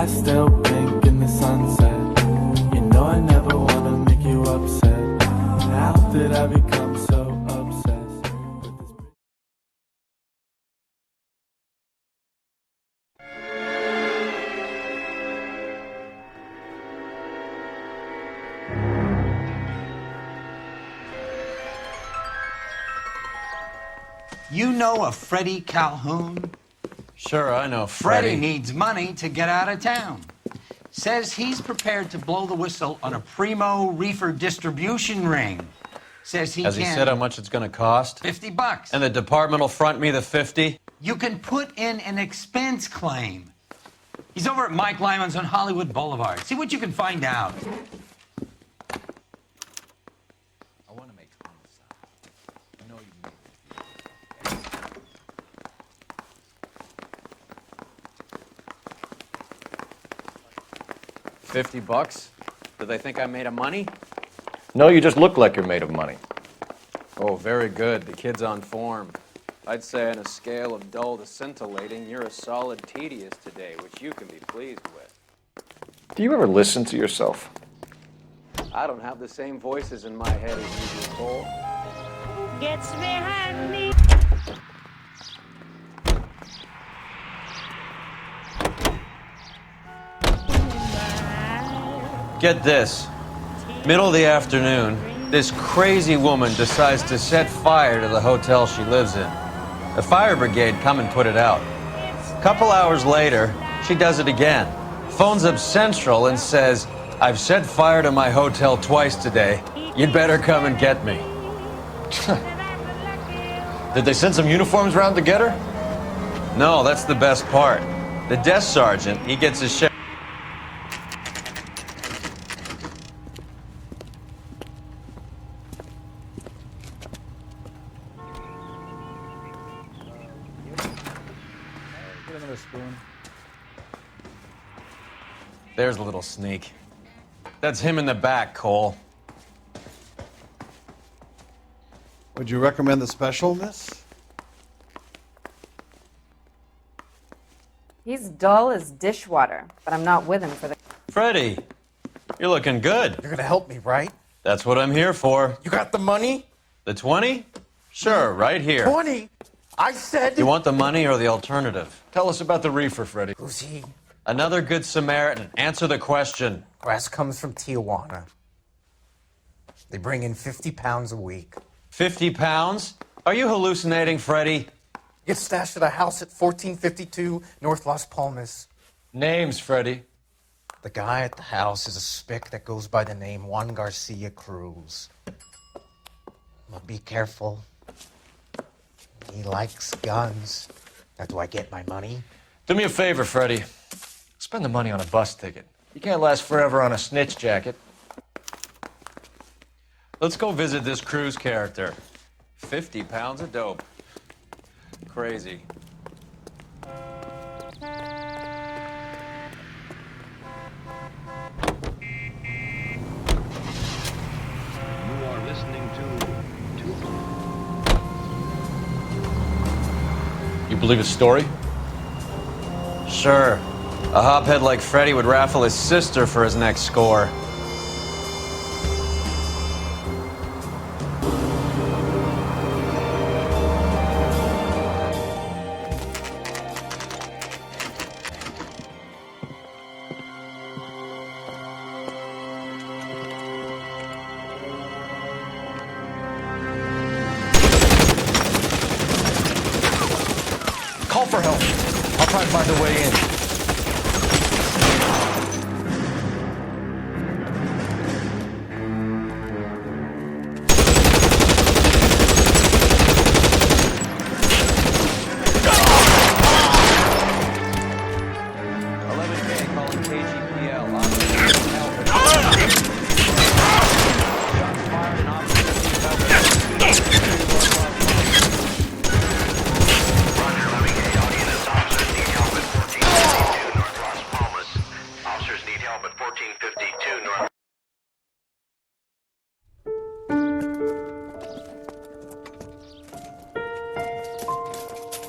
I still blink in the sunset. You know I never wanna make you upset. How did I become so obsessed with this? You know a Freddie Calhoun? Sure, I know Freddie needs money to get out of town. Says he's prepared to blow the whistle on a primo reefer distribution ring. Says he Has he said how much it's going to cost? $50. And the department will front me the 50? You can put in an expense claim. He's over at Mike Lyman's on Hollywood Boulevard. See what you can find out. I want to make homicide. I know you mean $50? Do they think I'm made of money? No, you just look like you're made of money. Oh, very good. The kid's on form. I'd say on a scale of dull to scintillating, you're a solid tedious today, which you can be pleased with. Do you ever listen to yourself? I don't have the same voices in my head as you do, Cole. Gets behind me. Get this. Middle of the afternoon, this crazy woman decides to set fire to the hotel she lives in. The fire brigade come and put it out. A couple hours later, she does it again. Phones up Central and says, "I've set fire to my hotel twice today. You'd better come and get me." Did they send some uniforms around to get her? No, that's the best part. The desk sergeant, he gets his share. Get another spoon. There's a little sneak. That's him in the back, Cole. Would you recommend the special, miss? He's dull as dishwater, but I'm not with him for the... Freddie, you're looking good. You're gonna help me, right? That's what I'm here for. You got the money? The 20? Sure, right here. 20? I said... You want the money or the alternative? Tell us about the reefer, Freddie. Who's he? Another good Samaritan. Answer the question. Grass comes from Tijuana. They bring in 50 pounds a week. 50 pounds? Are you hallucinating, Freddie? Gets stashed at a house at 1452 North Las Palmas. Names, Freddie. The guy at the house is a spick that goes by the name Juan Garcia Cruz. But be careful. He likes guns. Now, do I get my money? Do me a favor, Freddie. Spend the money on a bus ticket. You can't last forever on a snitch jacket. Let's go visit this Cruz character. 50 pounds of dope. Crazy. You believe his story? Sure. A hophead like Freddie would raffle his sister for his next score. Call for help. I'll try and find a way in.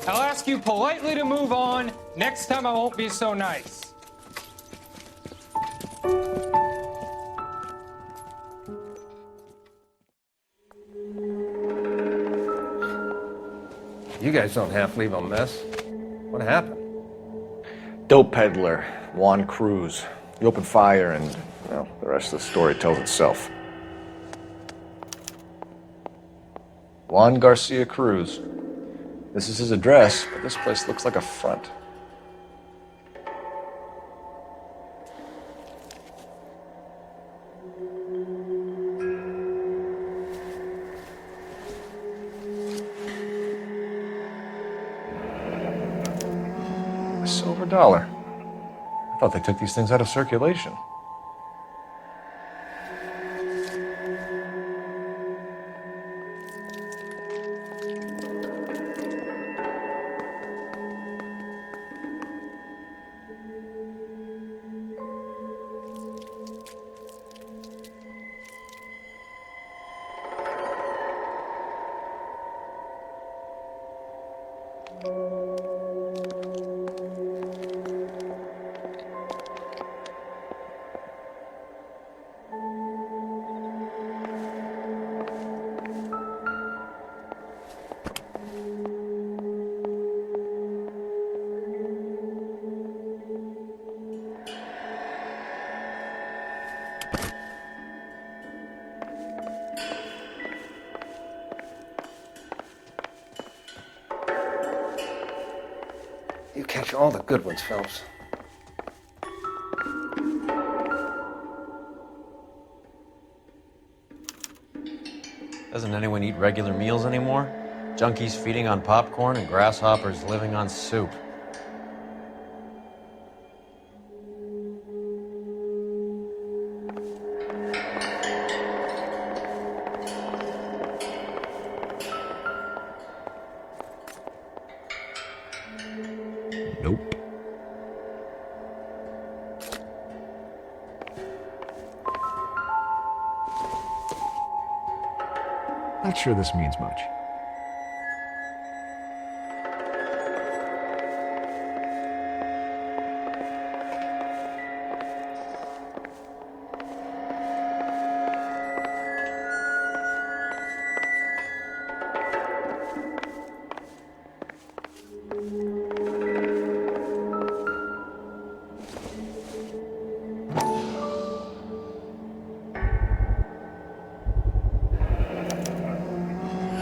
I'll ask you politely to move on. Next time I won't be so nice. You guys don't half leave a mess. What happened? Dope peddler, Juan Cruz. He opened fire and, well, the rest of the story tells itself. Juan Garcia Cruz. This is his address, but this place looks like a front. A silver dollar. I thought they took these things out of circulation. You catch all the good ones, Phelps. Doesn't anyone eat regular meals anymore? Junkies feeding on popcorn and grasshoppers living on soup. Nope. Not sure this means much.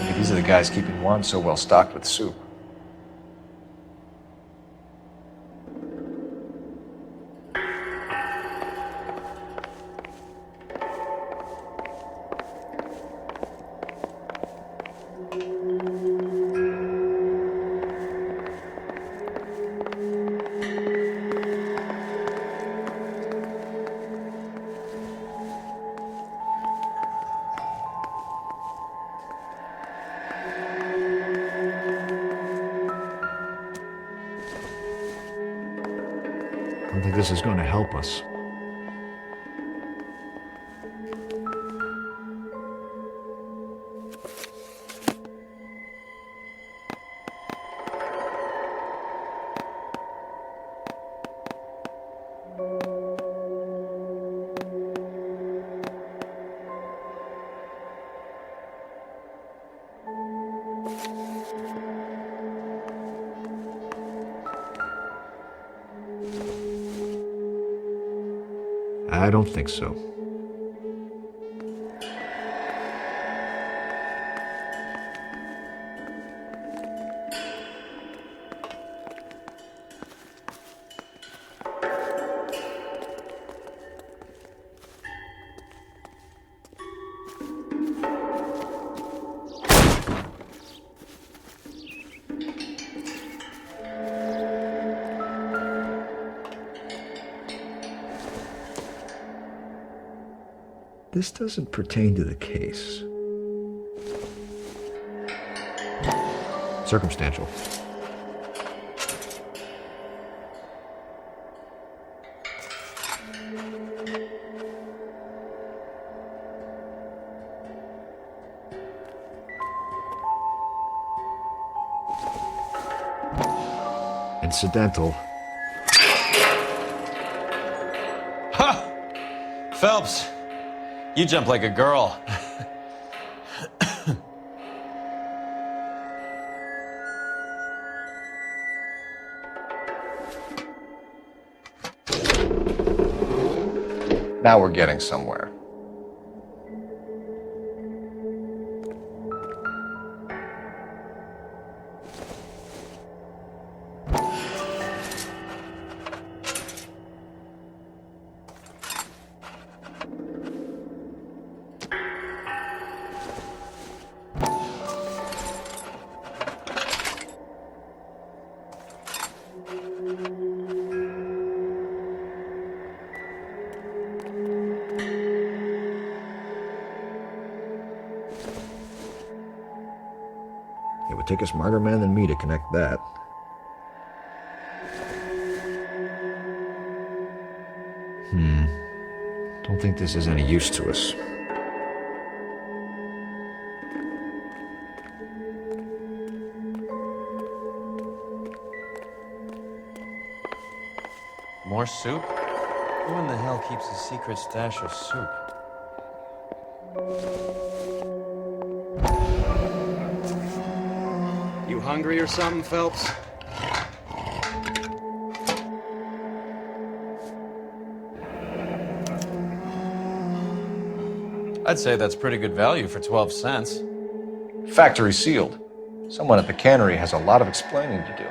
Maybe these are the guys keeping Juan so well stocked with soup. I don't think this is going to help us. I don't think so. This doesn't pertain to the case. Circumstantial. Incidental. Ha! Phelps, you jump like a girl. Now we're getting somewhere. It would take a smarter man than me to connect that. Don't think this is any use to us. More soup? Who in the hell keeps a secret stash of soup? You hungry or something, Phelps? I'd say that's pretty good value for 12 cents. Factory sealed. Someone at the cannery has a lot of explaining to do.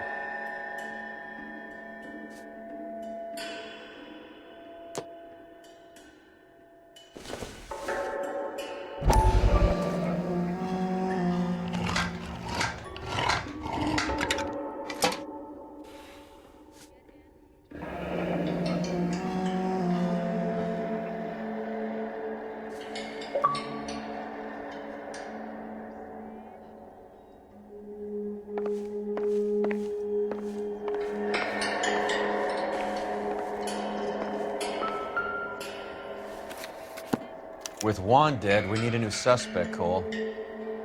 With Juan dead, we need a new suspect, Cole.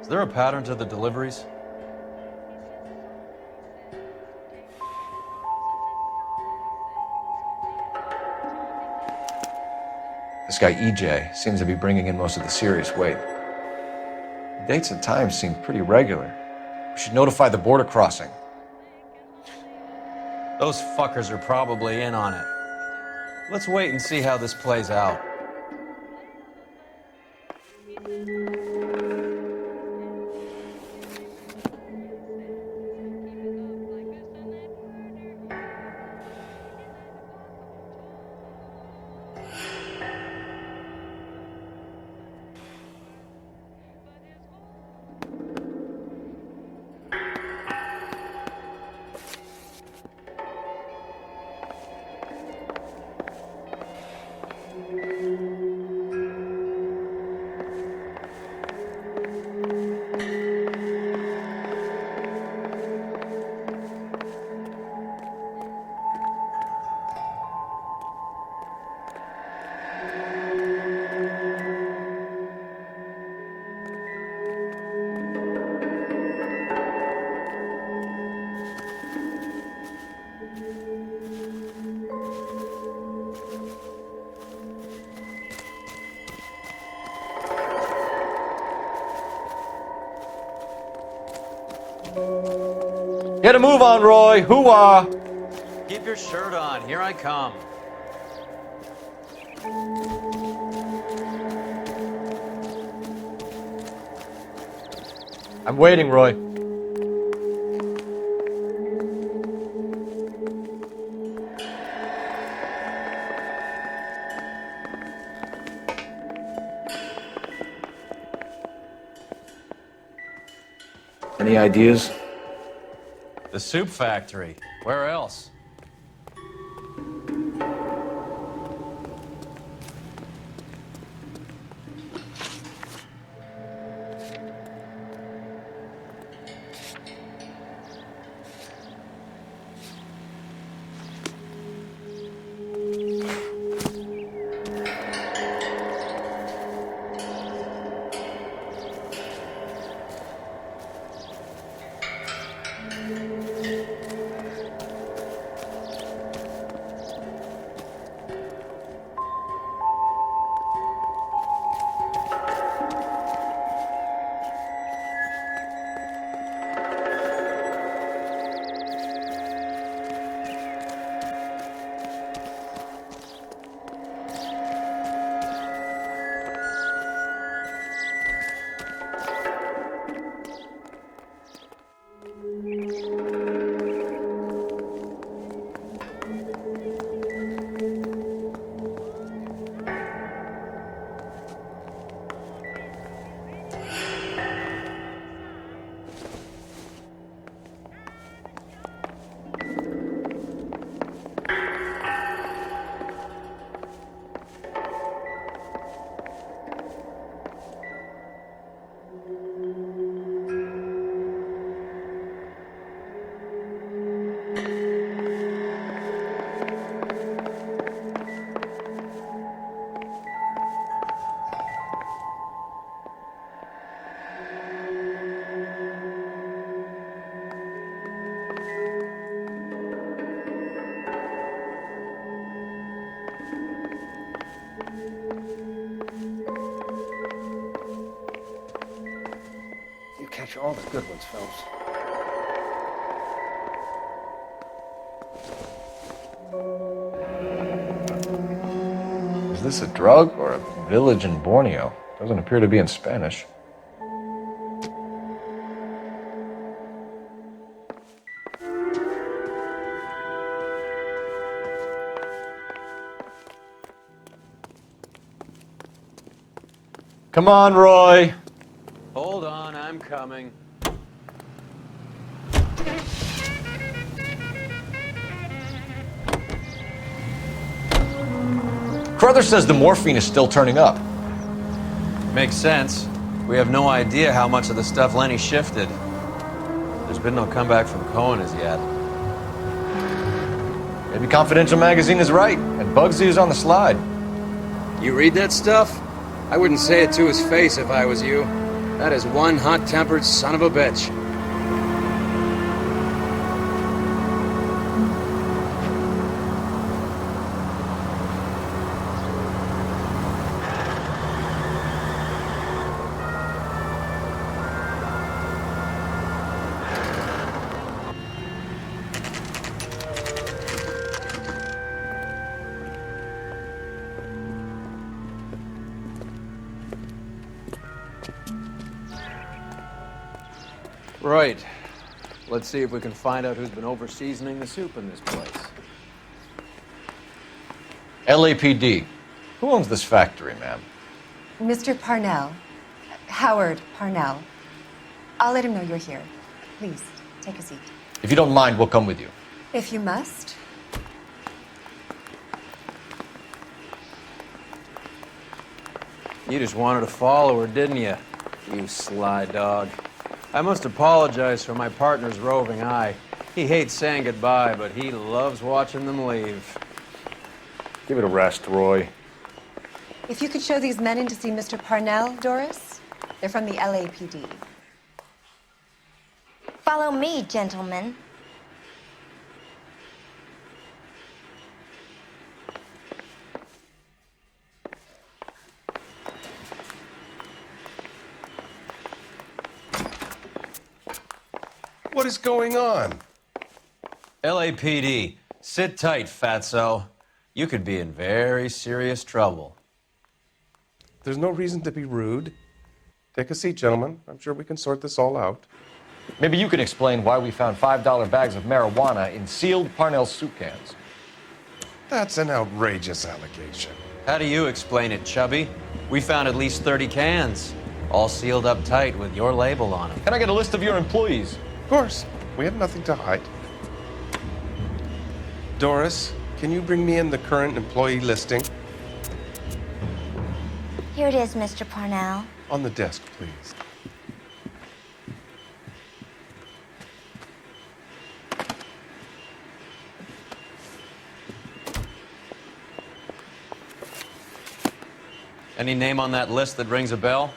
Is there a pattern to the deliveries? This guy EJ seems to be bringing in most of the serious weight. The dates and times seem pretty regular. We should notify the border crossing. Those fuckers are probably in on it. Let's wait and see how this plays out. Get a move on, Roy. Hoo-ah! Keep your shirt on. Here I come. I'm waiting, Roy. Any ideas? The soup factory. Where else? all the good ones, Phelps. Is this a drug or a village in Borneo? Doesn't appear to be in Spanish. Come on, Roy. Hold on, I'm coming. Carruthers says the morphine is still turning up. Makes sense. We have no idea how much of the stuff Lenny shifted. There's been no comeback from Cohen as yet. Maybe Confidential Magazine is right, and Bugsy is on the slide. You read that stuff? I wouldn't say it to his face if I was you. That is one hot-tempered son of a bitch. Right. Let's see if we can find out who's been over-seasoning the soup in this place. LAPD. Who owns this factory, ma'am? Mr. Parnell. Howard Parnell. I'll let him know you're here. Please, take a seat. If you don't mind, we'll come with you. If you must. You just wanted to follow her, didn't you? You sly dog. I must apologize for my partner's roving eye. He hates saying goodbye, but he loves watching them leave. Give it a rest, Roy. If you could show these men in to see Mr. Parnell, Doris. They're from the LAPD. Follow me, gentlemen. What is going on? LAPD, sit tight, fatso. You could be in very serious trouble. There's no reason to be rude. Take a seat, gentlemen. I'm sure we can sort this all out. Maybe you can explain why we found $5 bags of marijuana in sealed Parnell soup cans. That's an outrageous allegation. How do you explain it, Chubby? We found at least 30 cans, all sealed up tight with your label on them. Can I get a list of your employees? Of course. We have nothing to hide. Doris, can you bring me in the current employee listing? Here it is, Mr. Parnell. On the desk, please. Any name on that list that rings a bell?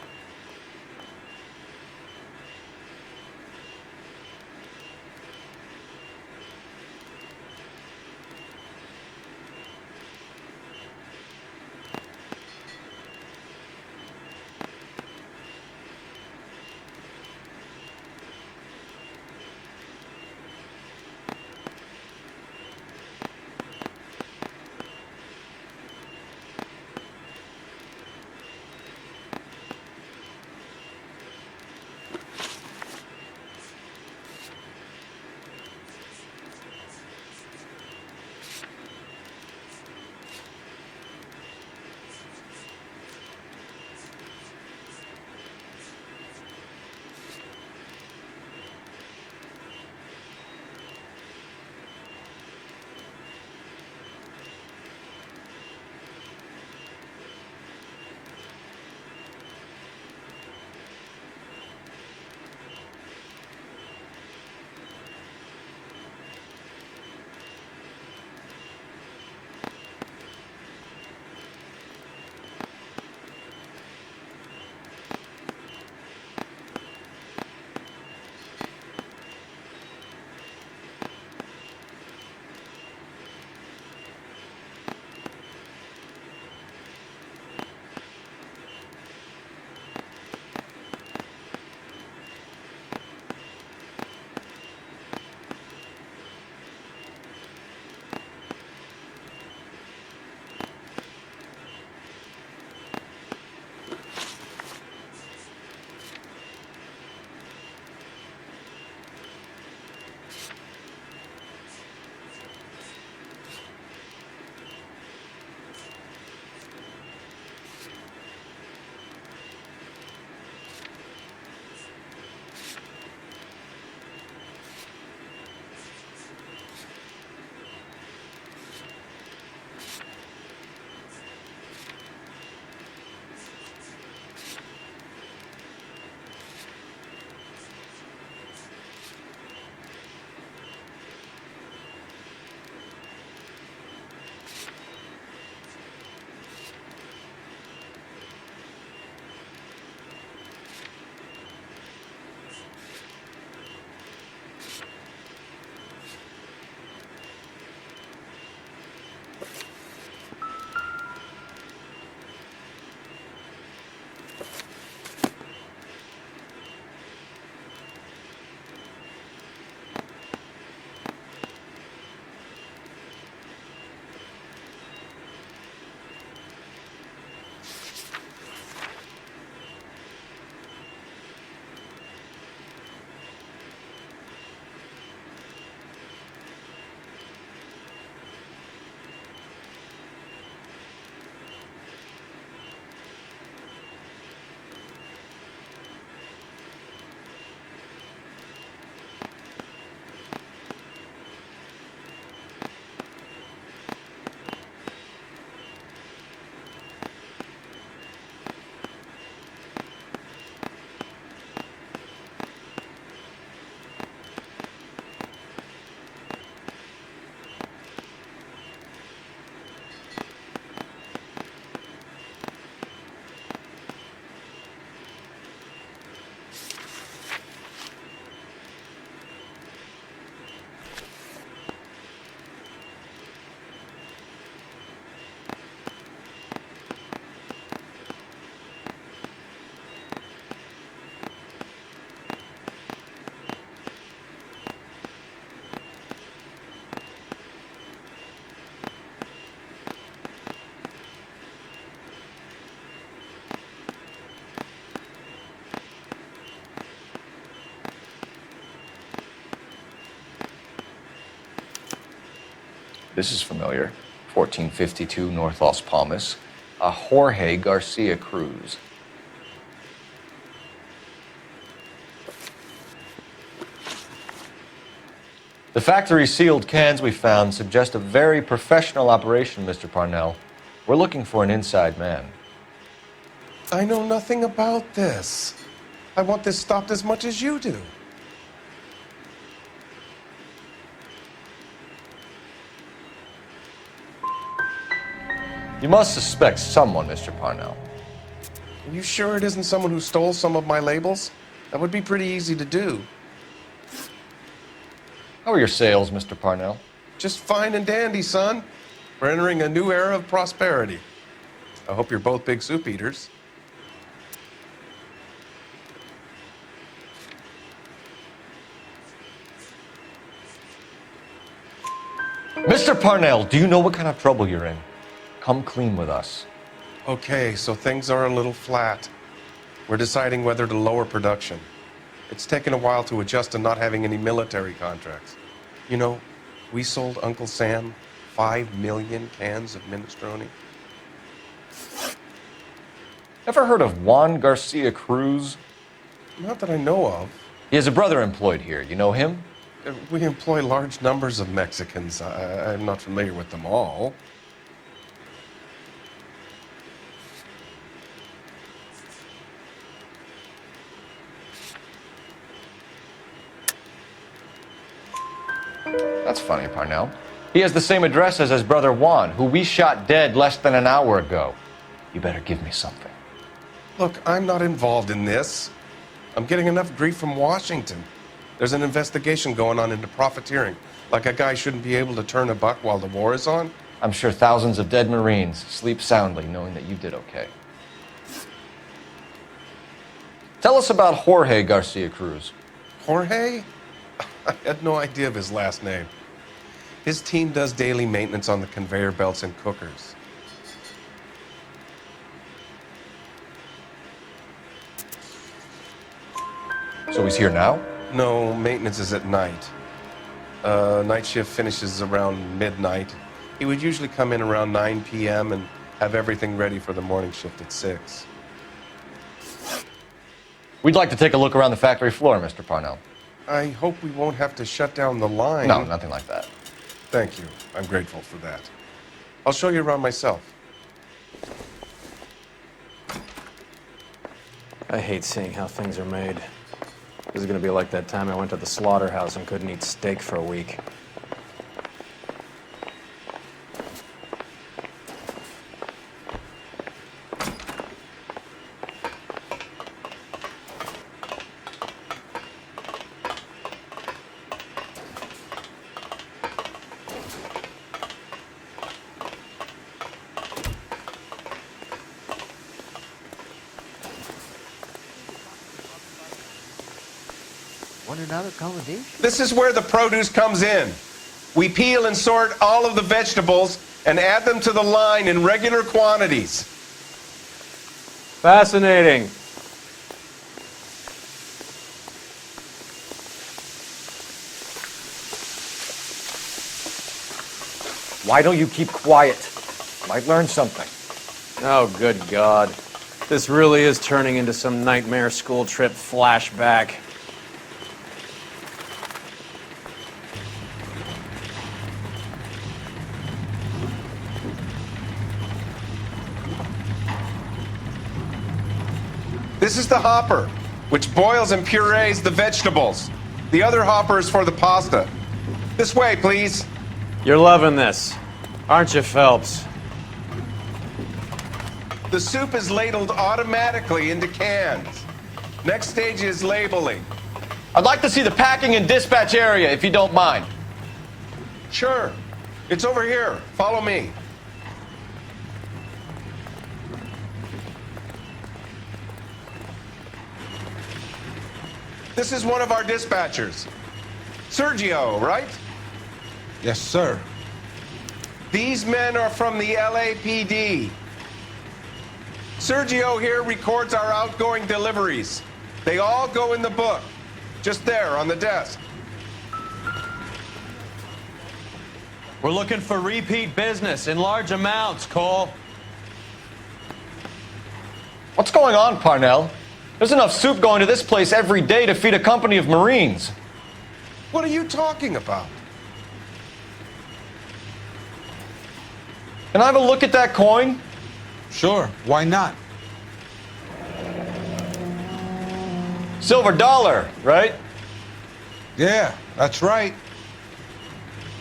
This is familiar. 1452 North Las Palmas. A Jorge Garcia Cruz. The factory sealed cans we found suggest a very professional operation, Mr. Parnell. We're looking for an inside man. I know nothing about this. I want this stopped as much as you do. You must suspect someone, Mr. Parnell. Are you sure it isn't someone who stole some of my labels? That would be pretty easy to do. How are your sales, Mr. Parnell? Just fine and dandy, son. We're entering a new era of prosperity. I hope you're both big soup eaters. Mr. Parnell, do you know what kind of trouble you're in? Come clean with us. Okay, so things are a little flat. We're deciding whether to lower production. It's taken a while to adjust to not having any military contracts. You know, we sold Uncle Sam 5 million cans of minestrone. Ever heard of Juan Garcia Cruz? Not that I know of. He has a brother employed here. You know him? We employ large numbers of Mexicans. I'm not familiar with them all. That's funny, Parnell. He has the same address as his brother Juan, who we shot dead less than an hour ago. You better give me something. Look, I'm not involved in this. I'm getting enough grief from Washington. There's an investigation going on into profiteering. Like a guy shouldn't be able to turn a buck while the war is on. I'm sure thousands of dead Marines sleep soundly knowing that you did okay. Tell us about Jorge Garcia Cruz. Jorge? I had no idea of his last name. His team does daily maintenance on the conveyor belts and cookers. So he's here now? No, maintenance is at night. Night shift finishes around midnight. He would usually come in around 9 p.m. and have everything ready for the morning shift at 6. We'd like to take a look around the factory floor, Mr. Parnell. I hope we won't have to shut down the line. No, nothing like that. Thank you. I'm grateful for that. I'll show you around myself. I hate seeing how things are made. This is gonna be like that time I went to the slaughterhouse and couldn't eat steak for a week. Want another accommodation? This is where the produce comes in. We peel and sort all of the vegetables and add them to the line in regular quantities. Fascinating. Why don't you keep quiet? Might learn something. Oh, good God. This really is turning into some nightmare school trip flashback. This is the hopper, which boils and purees the vegetables. The other hopper is for the pasta. This way, please. You're loving this, aren't you, Phelps? The soup is ladled automatically into cans. Next stage is labeling. I'd like to see the packing and dispatch area, if you don't mind. Sure. It's over here. Follow me. This is one of our dispatchers. Sergio, right? Yes, sir. These men are from the LAPD. Sergio here records our outgoing deliveries. They all go in the book, just there on the desk. We're looking for repeat business in large amounts, Cole. What's going on, Parnell? There's enough soup going to this place every day to feed a company of Marines. What are you talking about? Can I have a look at that coin? Sure, why not? Silver dollar, right? Yeah, that's right.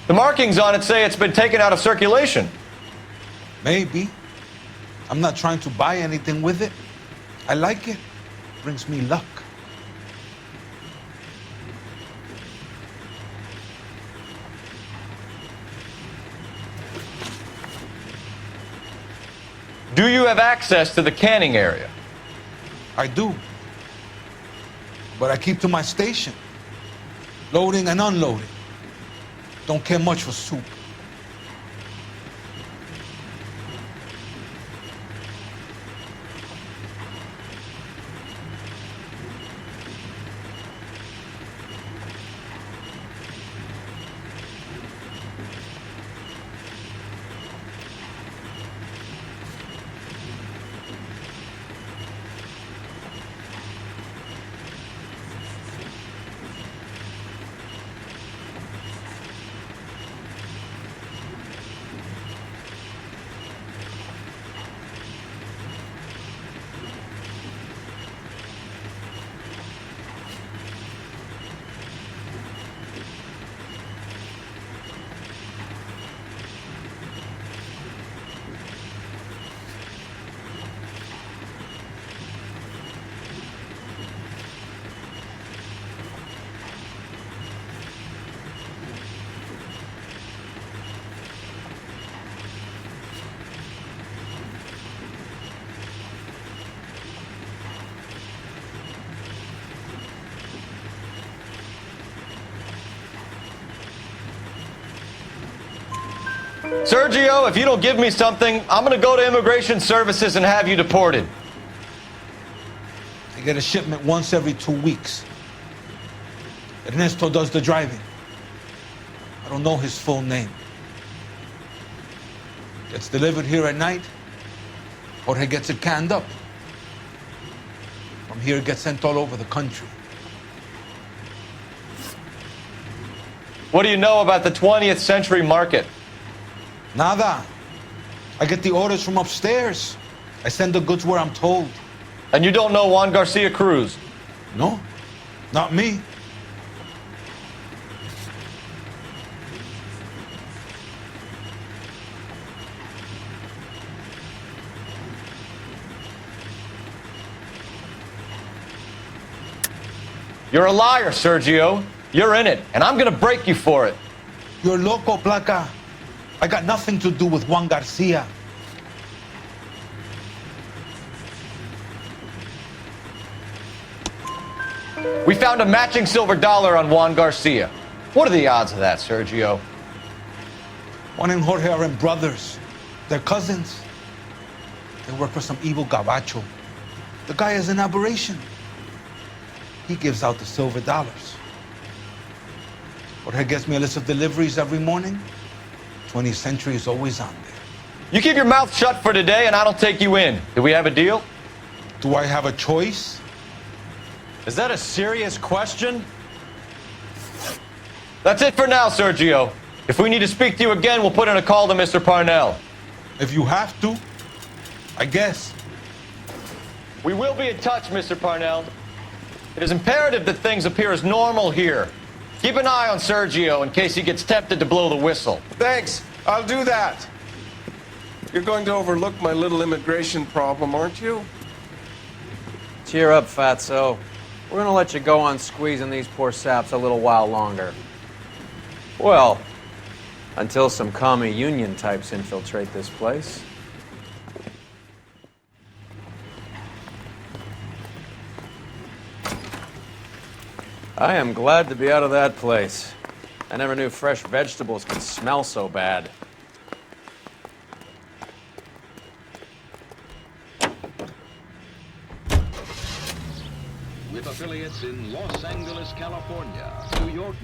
The markings on it say it's been taken out of circulation. Maybe. I'm not trying to buy anything with it. I like it. Brings me luck. Do you have access to the canning area? I do. But I keep to my station. Loading and unloading. Don't care much for soup. Sergio, if you don't give me something, I'm gonna go to Immigration Services and have you deported. I get a shipment once every 2 weeks. Ernesto does the driving. I don't know his full name. Gets delivered here at night. Jorge gets it canned up. From here, it gets sent all over the country. What do you know about the 20th century market? Nada. I get the orders from upstairs. I send the goods where I'm told. And you don't know Juan Garcia Cruz? No, not me. You're a liar, Sergio. You're in it, and I'm gonna break you for it. You're loco, Placa. I got nothing to do with Juan Garcia. We found a matching silver dollar on Juan Garcia. What are the odds of that, Sergio? Juan and Jorge are brothers. They're cousins. They work for some evil gabacho. The guy is an aberration. He gives out the silver dollars. Jorge gets me a list of deliveries every morning. 20th Century is always on there. You keep your mouth shut for today and I don't take you in. Do we have a deal? Do I have a choice? Is that a serious question? That's it for now, Sergio. If we need to speak to you again, we'll put in a call to Mr. Parnell. If you have to, I guess. We will be in touch, Mr. Parnell. It is imperative that things appear as normal here. Keep an eye on Sergio in case he gets tempted to blow the whistle. Thanks. I'll do that. You're going to overlook my little immigration problem, aren't you? Cheer up, fatso. We're gonna let you go on squeezing these poor saps a little while longer. Well, until some commie union types infiltrate this place. I am glad to be out of that place. I never knew fresh vegetables could smell so bad. With affiliates in Los Angeles, California, New York,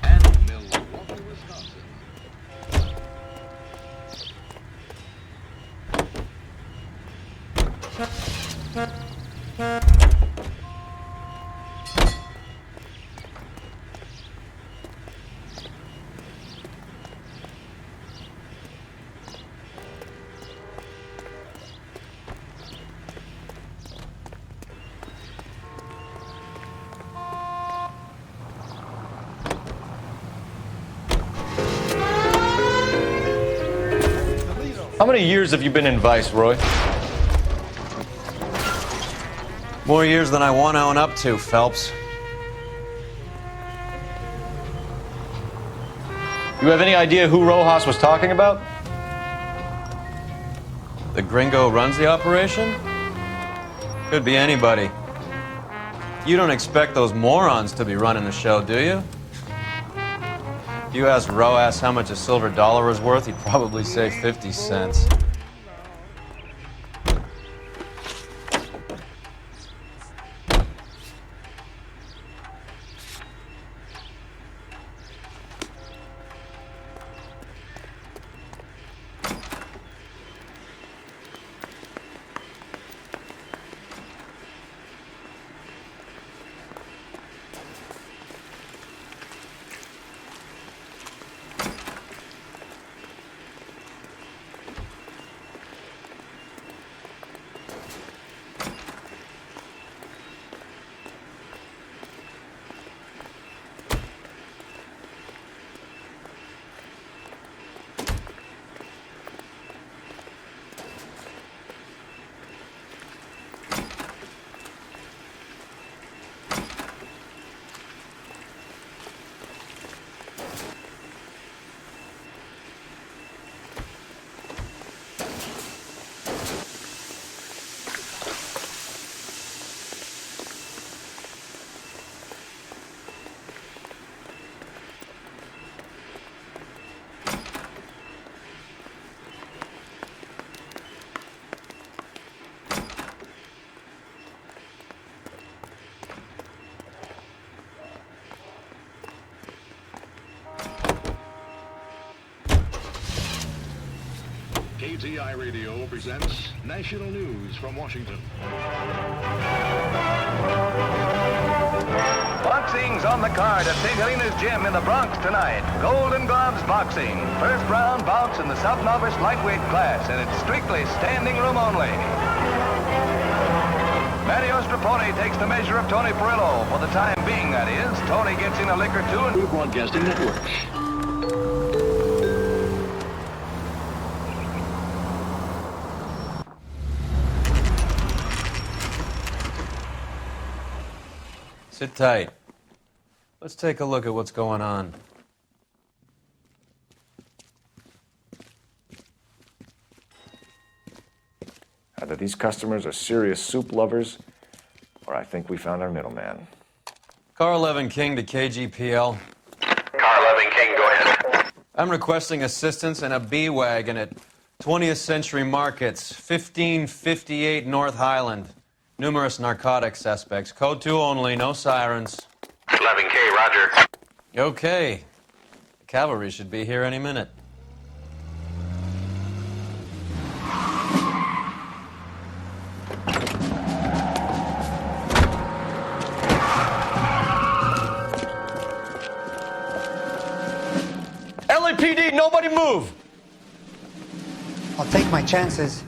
and Milwaukee, Wisconsin. How many years have you been in Vice, Roy? More years than I want to own up to, Phelps. You have any idea who Rojas was talking about? The gringo runs the operation? Could be anybody. You don't expect those morons to be running the show, do you? If you asked Rojas how much a silver dollar was worth, he'd probably say 50 cents. KTI Radio presents national news from Washington. Boxing's on the card at St. Helena's Gym in the Bronx tonight. Golden Gloves Boxing. First round bouts in the sub-novice lightweight class, and it's strictly standing room only. Mario Straponi takes the measure of Tony Perillo. For the time being, that is. Tony gets in a lick or two and... Broadcasting Network. Sit tight. Let's take a look at what's going on. Either these customers are serious soup lovers, or I think we found our middleman. Car 11 King to KGPL. Car 11 King, go ahead. I'm requesting assistance in a B-Wagon at 20th Century Markets, 1558 North Highland. Numerous narcotic suspects. Code 2 only, no sirens. 11K, roger. Okay. The cavalry should be here any minute. LAPD, nobody move! I'll take my chances.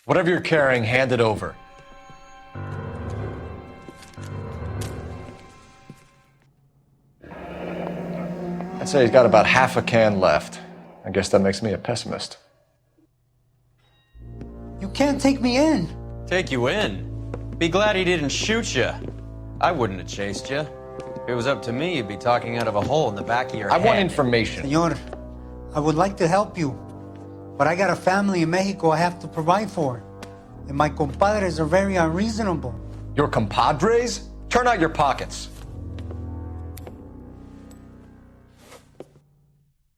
Whatever you're carrying, hand it over. I'd say he's got about half a can left. I guess that makes me a pessimist. You can't take me in. Take you in? Be glad he didn't shoot you. I wouldn't have chased you. If it was up to me, you'd be talking out of a hole in the back of your head. I want information. Senor, I would like to help you, but I got a family in Mexico I have to provide for. And my compadres are very unreasonable. Your compadres? Turn out your pockets.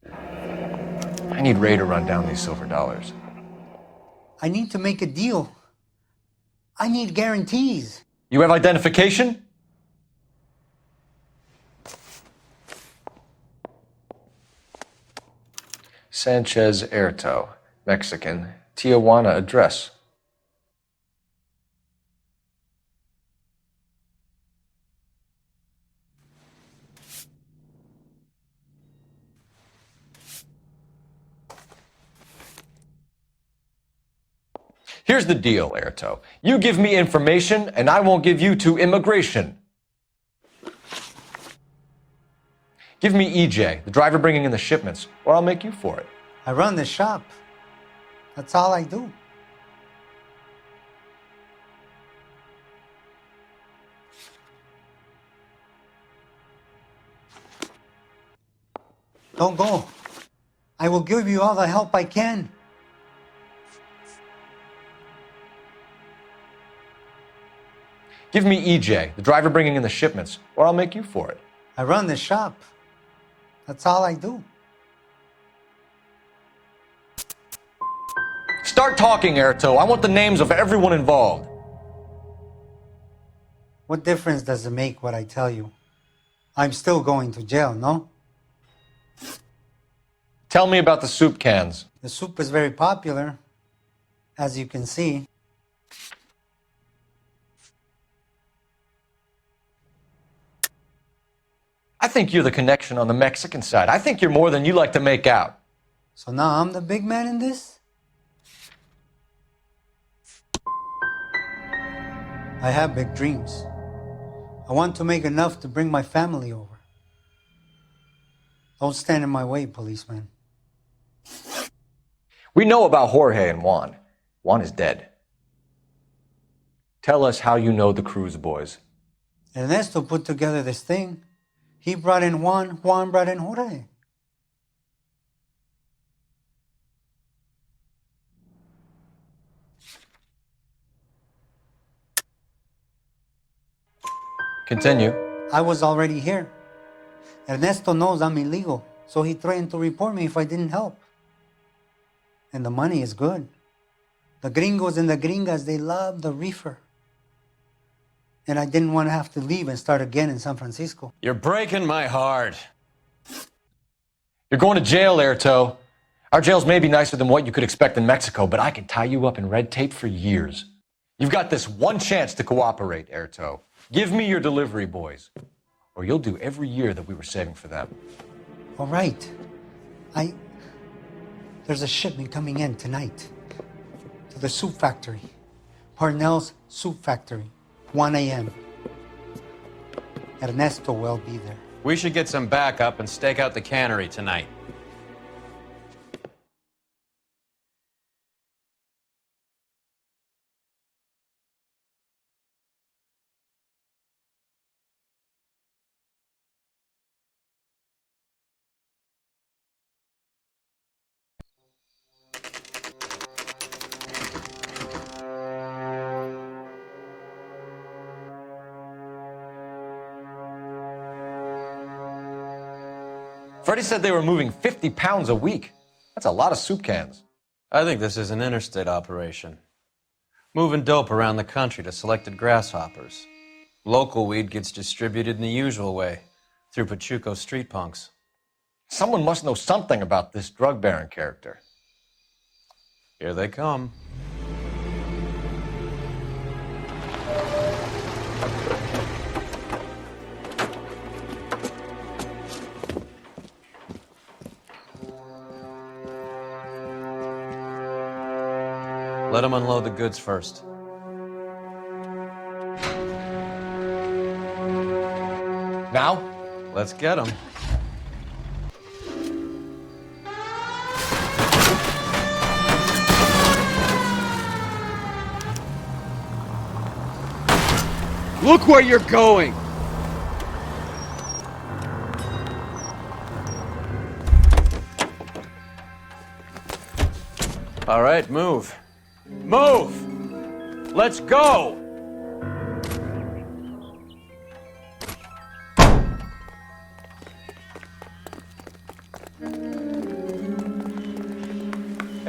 I I need Ray to run down these silver dollars. I need to make a deal. I need guarantees. You have identification? Sanchez Erto, Mexican, Tijuana address. Here's the deal, Erto. You give me information, and I won't give you to immigration. Give me EJ, the driver bringing in the shipments, or I'll make you for it. I run the shop. That's all I do. Don't go. I will give you all the help I can. Give me EJ, the driver bringing in the shipments, or I'll make you for it. I run the shop. That's all I do. Start talking, Erto. I want the names of everyone involved. What difference does it make what I tell you? I'm still going to jail, no? Tell me about the soup cans. The soup is very popular, as you can see. I think you're the connection on the Mexican side. I think you're more than you like to make out. So now I'm the big man in this? I have big dreams. I want to make enough to bring my family over. Don't stand in my way, policeman. We know about Jorge and Juan. Juan is dead. Tell us how you know the Cruz boys. Ernesto put together this thing. He brought in Juan, Juan brought in Jorge. Continue. I was already here. Ernesto knows I'm illegal, so he threatened to report me if I didn't help. And the money is good. The gringos and the gringas, they love the reefer. And I didn't want to have to leave and start again in San Francisco. You're breaking my heart. You're going to jail, Erto. Our jails may be nicer than what you could expect in Mexico, but I can tie you up in red tape for years. You've got this one chance to cooperate, Erto. Give me your delivery boys, or you'll do every year that we were saving for them. All right. There's a shipment coming in tonight to the soup factory. Parnell's soup factory. 1 a.m. Ernesto will be there. We should get some backup and stake out the cannery tonight. Freddie said they were moving 50 pounds a week. That's a lot of soup cans. I think this is an interstate operation. Moving dope around the country to selected grasshoppers. Local weed gets distributed in the usual way, through Pachuco street punks. Someone must know something about this drug baron character. Here they come. Let them unload the goods first. Now? Let's get them. Look where you're going! All right, move. Move! Let's go!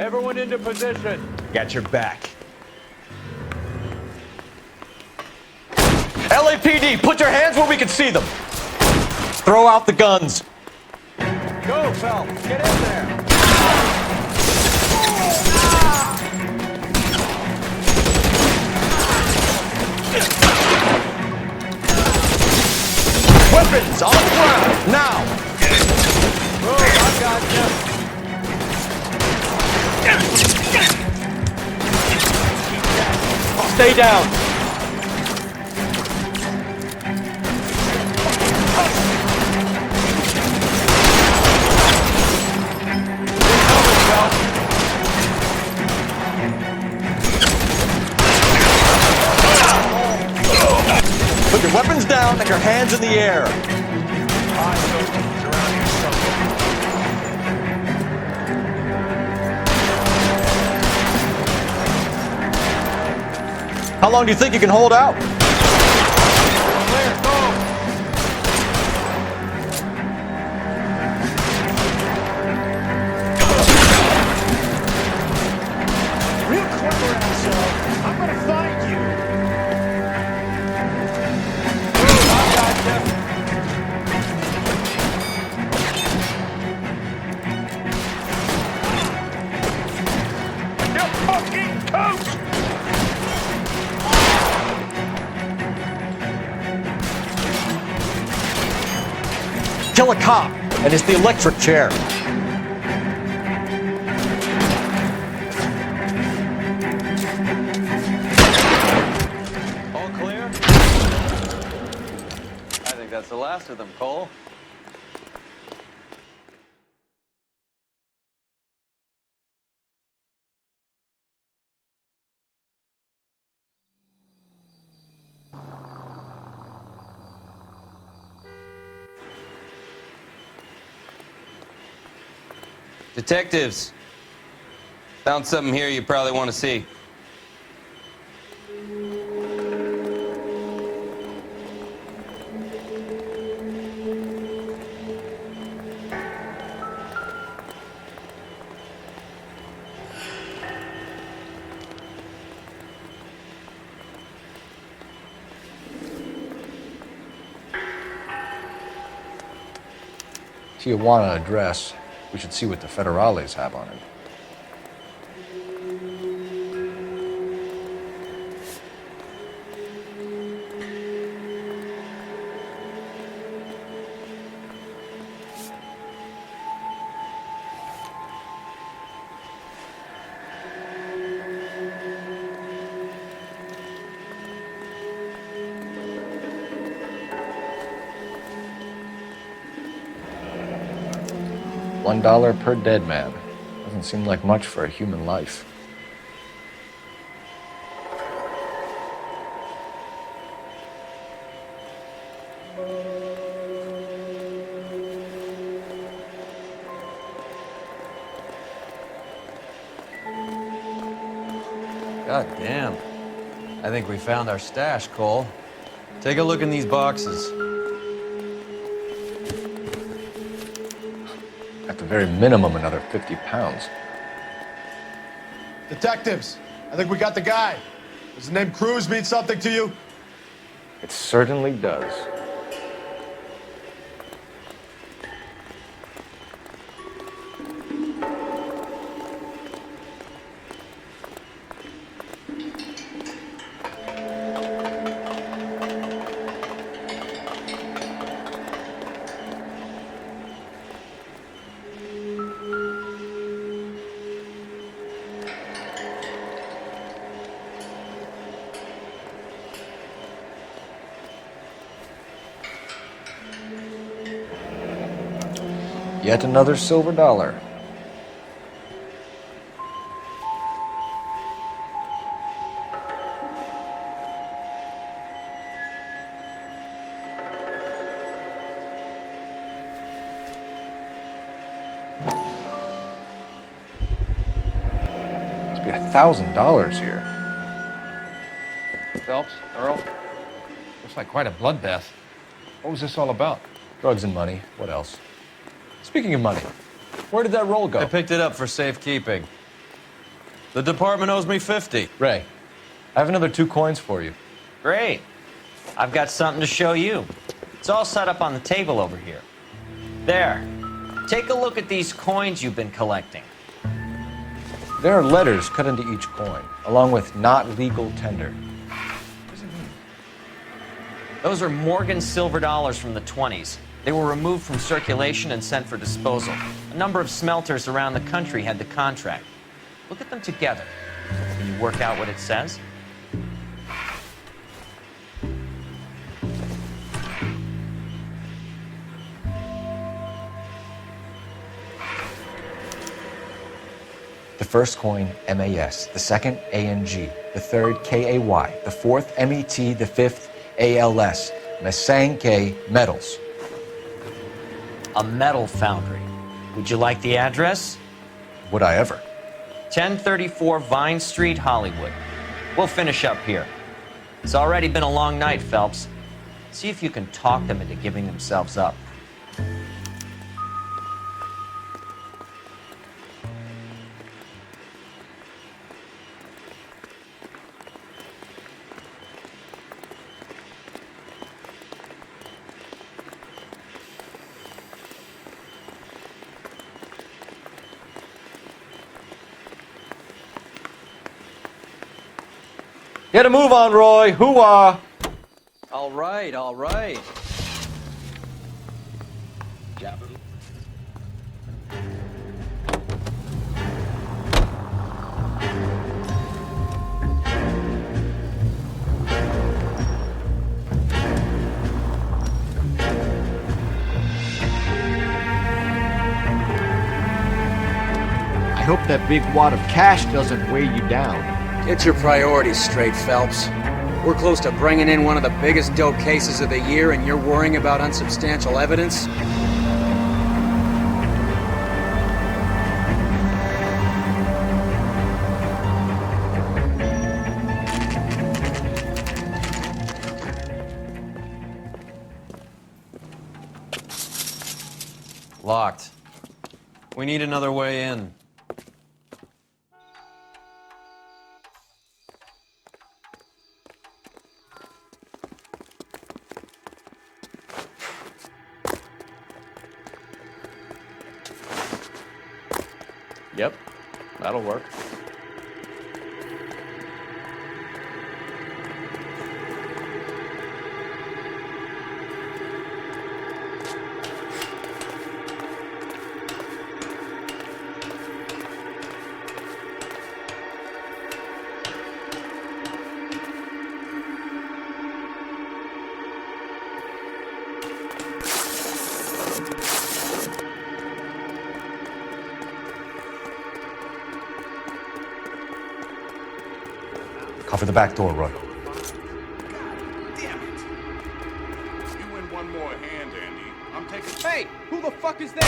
Everyone into position. Got your back. LAPD, put your hands where we can see them. Throw out the guns. Go, Phelps. Get in there. Weapons on the ground, now! Oh, I got you. Stay down. Put your weapons down and your hands in the air. How long do you think you can hold out? Real clever, asshole. I'm gonna find you. You fucking coach! Kill a cop, and it's the electric chair. All clear? I think that's the last of them, Cole. Detectives, found something here you probably want to see. Tijuana address. We should see what the federales have on it. $1 per dead man. Doesn't seem like much for a human life. God damn. I think we found our stash, Cole. Take a look in these boxes. At the very minimum, another 50 pounds. Detectives, I think we got the guy. Does the name Cruz mean something to you? It certainly does. Yet another silver dollar. Must be $1,000 here. Phelps, Earl, looks like quite a bloodbath. What was this all about? Drugs and money. What else? Speaking of money, where did that roll go? I picked it up for safekeeping. The department owes me 50. Ray, I have another 2 coins for you. Great. I've got something to show you. It's all set up on the table over here. There. Take a look at these coins you've been collecting. There are letters cut into each coin, along with not legal tender. Those are Morgan silver dollars from the 20s. They were removed from circulation and sent for disposal. A number of smelters around the country had the contract. Look at them together. Can you work out what it says? The first coin, MAS. The second, ANG. The third, KAY. The fourth, MET. The fifth, ALS. Masanke Metals. A metal foundry. Would you like the address? Would I ever? 1034 Vine Street, Hollywood. We'll finish up here. It's already been a long night, Phelps. See if you can talk them into giving themselves up. Get a move on, Roy. Hoo-ah. All right, all right. I hope that big wad of cash doesn't weigh you down. Get your priorities straight, Phelps. We're close to bringing in one of the biggest dope cases of the year, and you're worrying about unsubstantial evidence? Locked. We need another way in. Yep, that'll work. Cover the back door, Roy. Damn it! You win one more hand, Andy. I'm taking. Hey, who the fuck is that?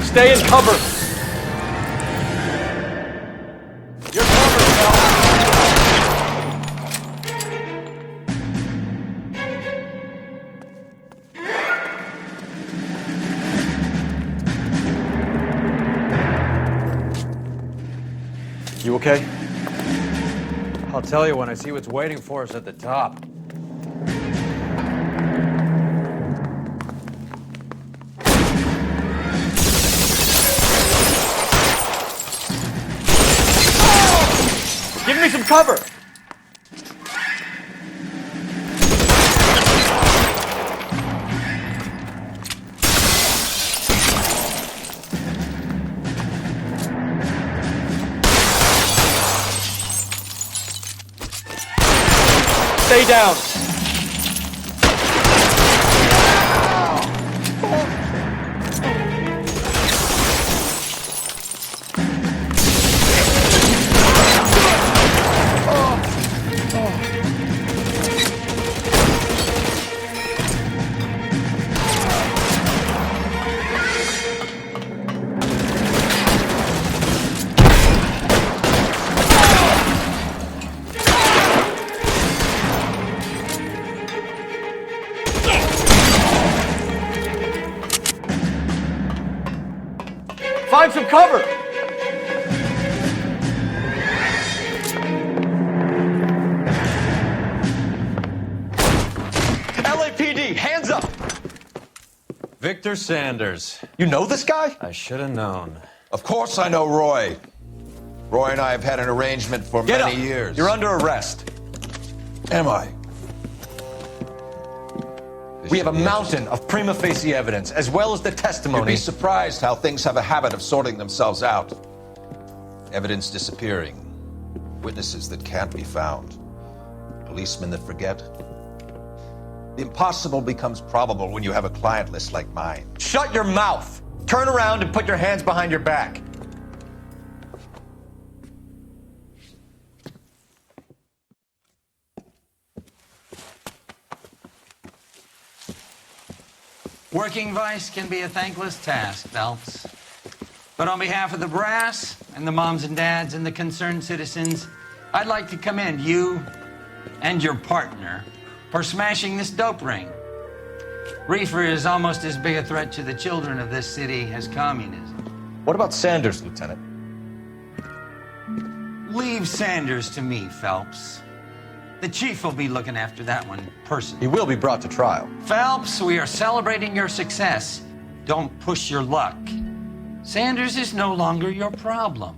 Stay in cover. You're covered, Phelps. You okay? I'll tell you when I see what's waiting for us at the top. Give me some cover. Stay down. Find some cover! LAPD, hands up! Victor Sanders. You know this guy? I should have known. Of course I know Roy. Roy and I have had an arrangement for Get many up. years. You're under arrest. Am I? We have a mountain of prima facie evidence, as well as the testimony. You'd be surprised how things have a habit of sorting themselves out. Evidence disappearing. Witnesses that can't be found. Policemen that forget. The impossible becomes probable when you have a client list like mine. Shut your mouth! Turn around and put your hands behind your back. Working vice can be a thankless task, Phelps. But on behalf of the brass and the moms and dads and the concerned citizens, I'd like to commend you and your partner for smashing this dope ring. Reefer is almost as big a threat to the children of this city as communism. What about Sanders, Lieutenant? Leave Sanders to me, Phelps. The chief will be looking after that one personally. He will be brought to trial. Phelps, we are celebrating your success. Don't push your luck. Sanders is no longer your problem.